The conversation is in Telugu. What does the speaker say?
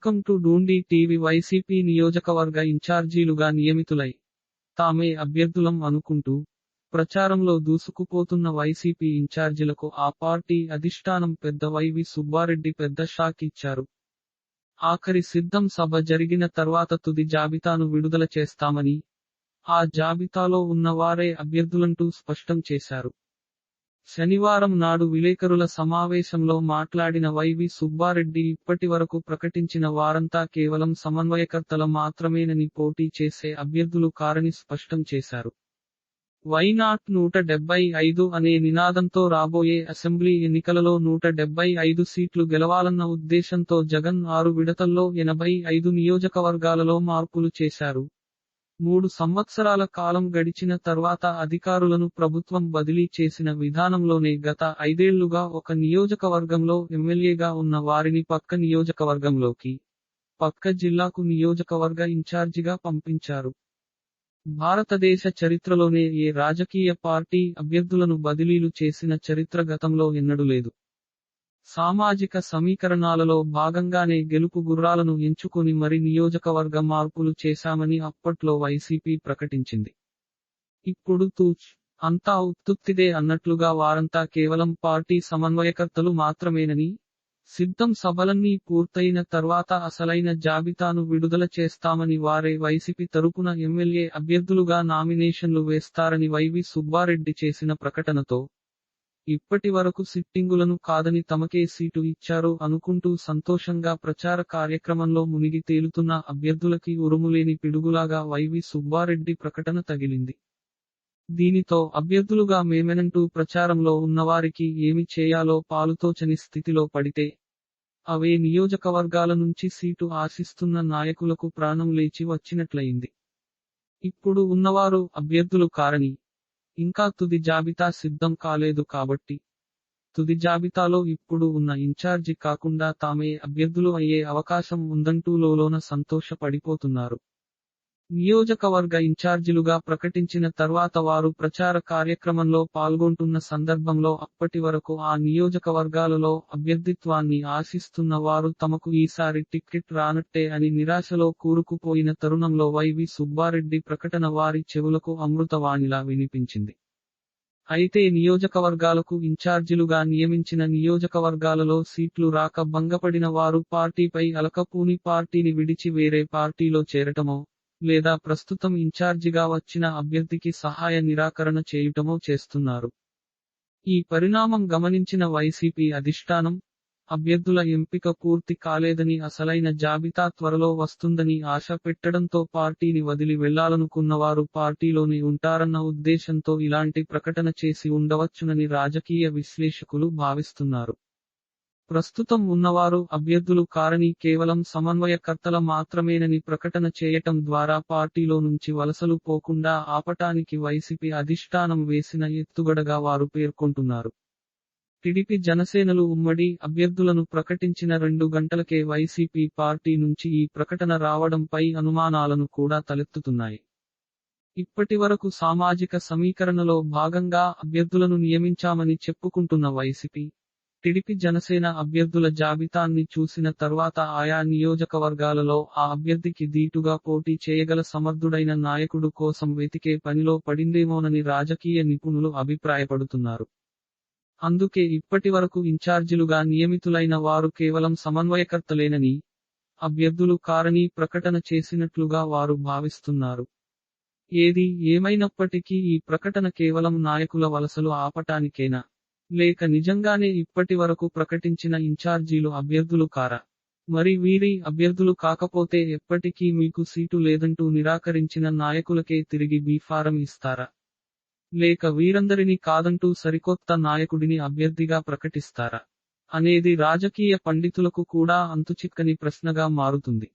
Welcome to Dhoondi TV. YCP నియోజకవర్గ ఇన్ఛార్జీలుగా నియమితులై తామే అభ్యర్థులం అనుకుంటూ ప్రచారంలో దూసుకుపోతున్న వైసీపీ ఇన్ఛార్జీలకు ఆ పార్టీ అధిష్టానం పెద్ద వైవి సుబ్బారెడ్డి పెద్ద షాక్ ఇచ్చారు. ఆఖరి సిద్ధం సభ జరిగిన తర్వాత తుది జాబితాను విడుదల చేస్తామని, ఆ జాబితాలో ఉన్నవారే అభ్యర్థులంటూ స్పష్టం చేశారు. శనివారం నాడు విలేకరుల సమావేశంలో మాట్లాడిన వైవి సుబ్బారెడ్డి ఇప్పటివరకు ప్రకటించిన వారంతా కేవలం సమన్వయకర్తల మాత్రమేనని, పోటీ చేసే అభ్యర్థులు కారని స్పష్టం చేశారు. వైనాట్ 175 అనే నినాదంతో రాబోయే అసెంబ్లీ ఎన్నికలలో 175 సీట్లు గెలవాలన్న ఉద్దేశంతో జగన్ 6 విడతల్లో 85 నియోజకవర్గాలలో మార్పులు చేశారు. 3 సంవత్సరాల కాలం గడిచిన తర్వాత అధికారులను ప్రభుత్వం బదిలీ చేసిన విధానంలోనే గత 5 ఏళ్లుగా ఒక నియోజకవర్గంలో ఎమ్మెల్యేగా ఉన్న వారిని పక్క నియోజకవర్గంలోకి, పక్క జిల్లాకు నియోజకవర్గ ఇన్ఛార్జిగా పంపించారు. భారతదేశ చరిత్రలోనే ఏ రాజకీయ పార్టీ అభ్యర్థులను బదిలీలు చేసిన చరిత్ర గతంలో ఎన్నడూ లేదు. సామాజిక సమీకరణాలలో భాగంగానే గెలుపు గుర్రాలను ఎంచుకొని మరి నియోజకవర్గ మార్పులు చేశామని అప్పట్లో వైసీపీ ప్రకటించింది. ఇప్పుడు తూచ్ అంతా ఉత్తుత్తిదే అన్నట్లుగా వారంతా కేవలం పార్టీ సమన్వయకర్తలు మాత్రమేనని, సిద్ధం సభలన్నీ పూర్తయిన తర్వాత అసలైన జాబితాను విడుదల చేస్తామని, వారే వైసీపీ తరపున ఎమ్మెల్యే అభ్యర్థులుగా నామినేషన్లు వేస్తారని వైవి సుబ్బారెడ్డి చేసిన ప్రకటనతో ఇప్పటి వరకు సిట్టింగులను కాదని తమకే సీటు ఇచ్చారు అనుకుంటూ సంతోషంగా ప్రచార కార్యక్రమంలో మునిగి తేలుతున్న అభ్యర్థులకి ఉరుములేని పిడుగులాగా వైవి సుబ్బారెడ్డి ప్రకటన తగిలింది. దీనితో అభ్యర్థులుగా మేమెనంటూ ప్రచారంలో ఉన్నవారికి ఏమి చేయాలో పాలుతోచని స్థితిలో పడితే, అవే నియోజకవర్గాల నుంచి సీటు ఆశిస్తున్న నాయకులకు ప్రాణం లేచి వచ్చినట్లయింది. ఇప్పుడు ఉన్నవారు అభ్యర్థులు కారని, ఇంకా తుది జాబితా సిద్ధం కాలేదు కాబట్టి, తుది జాబితాలో ఇప్పుడు ఉన్న ఇన్ఛార్జి కాకుండా తామే అభ్యర్థులు అయ్యే అవకాశం ఉందంటూ లోలోన సంతోషపడిపోతున్నారు. నియోజకవర్గ ఇన్ఛార్జీలుగా ప్రకటించిన తర్వాత వారు ప్రచార కార్యక్రమంలో పాల్గొంటున్న సందర్భంలో అప్పటి వరకు ఆ నియోజకవర్గాలలో అభ్యర్థిత్వాన్ని ఆశిస్తున్న వారు తమకు ఈసారి టిక్కెట్ రానట్టే అని నిరాశలో కూరుకుపోయిన తరుణంలో వైవి సుబ్బారెడ్డి ప్రకటన వారి చెవులకు అమృతవాణిలా వినిపించింది. అయితే నియోజకవర్గాలకు ఇన్ఛార్జీలుగా నియమించిన నియోజకవర్గాలలో సీట్లు రాక భంగపడిన వారు పార్టీపై అలకపూని పార్టీని విడిచి వేరే పార్టీలో చేరటమో, లేదా ప్రస్తుతం ఇన్ఛార్జిగా వచ్చిన అభ్యర్థికి సహాయ నిరాకరణ చేయుటమో చేస్తున్నారు. ఈ పరిణామం గమనించిన వైసీపీ అధిష్టానం, అభ్యర్థుల ఎంపిక పూర్తి కాలేదని, అసలైన జాబితా త్వరలో వస్తుందని ఆశ పెట్టడంతో పార్టీని వదిలి వెళ్లాలనుకున్నవారు పార్టీలోనే ఉంటారన్న ఉద్దేశంతో ఇలాంటి ప్రకటన చేసి ఉండవచ్చునని రాజకీయ విశ్లేషకులు భావిస్తున్నారు. ప్రస్తుతం ఉన్నవారు అభ్యర్థులు కారని, కేవలం సమన్వయకర్తల మాత్రమేనని ప్రకటన చేయటం ద్వారా పార్టీలో నుంచి వలసలు పోకుండా ఆపటానికి వైసీపీ అధిష్టానం వేసిన ఎత్తుగడగా వారు పేర్కొంటున్నారు. టీడీపీ జనసేనలు ఉమ్మడి అభ్యర్థులను ప్రకటించిన 2 గంటలకే వైసీపీ పార్టీ నుంచి ఈ ప్రకటన రావడంపై అనుమానాలను కూడా తలెత్తుతున్నాయి. ఇప్పటివరకు సామాజిక సమీకరణలో భాగంగా అభ్యర్థులను నియమించామని చెప్పుకుంటున్న వైసీపీ, టీడీపీ జనసేన అభ్యర్థుల జాబితాన్ని చూసిన తర్వాత ఆయా నియోజకవర్గాలలో ఆ అభ్యర్థికి దీటుగా పోటీ చేయగల సమర్థుడైన నాయకుడు కోసం వెతికే పనిలో పడిందేమోనని రాజకీయ నిపుణులు అభిప్రాయపడుతున్నారు. అందుకే ఇప్పటివరకు ఇన్ఛార్జీలుగా నియమితులైన వారు కేవలం సమన్వయకర్తలేనని, అభ్యర్థులు కారని ప్రకటన చేసినట్లుగా వారు భావిస్తున్నారు. ఏది ఏమైనప్పటికీ ఈ ప్రకటన కేవలం నాయకుల వలసలు ఆపటానికేనా, లేక నిజంగానే ఇప్పటివరకు ప్రకటించిన ఇన్ఛార్జీలు అభ్యర్థులు కారా? మరి వీరి అభ్యర్థులు కాకపోతే ఎప్పటికీ మీకు సీటు లేదంటూ నిరాకరించిన నాయకులకే తిరిగి బీఫారం ఇస్తారా? లేక వీరందరినీ కాదంటూ సరికొత్త నాయకుడిని అభ్యర్థిగా ప్రకటిస్తారా అనేది రాజకీయ పండితులకు కూడా అంతుచిక్కని ప్రశ్నగా మారుతుంది.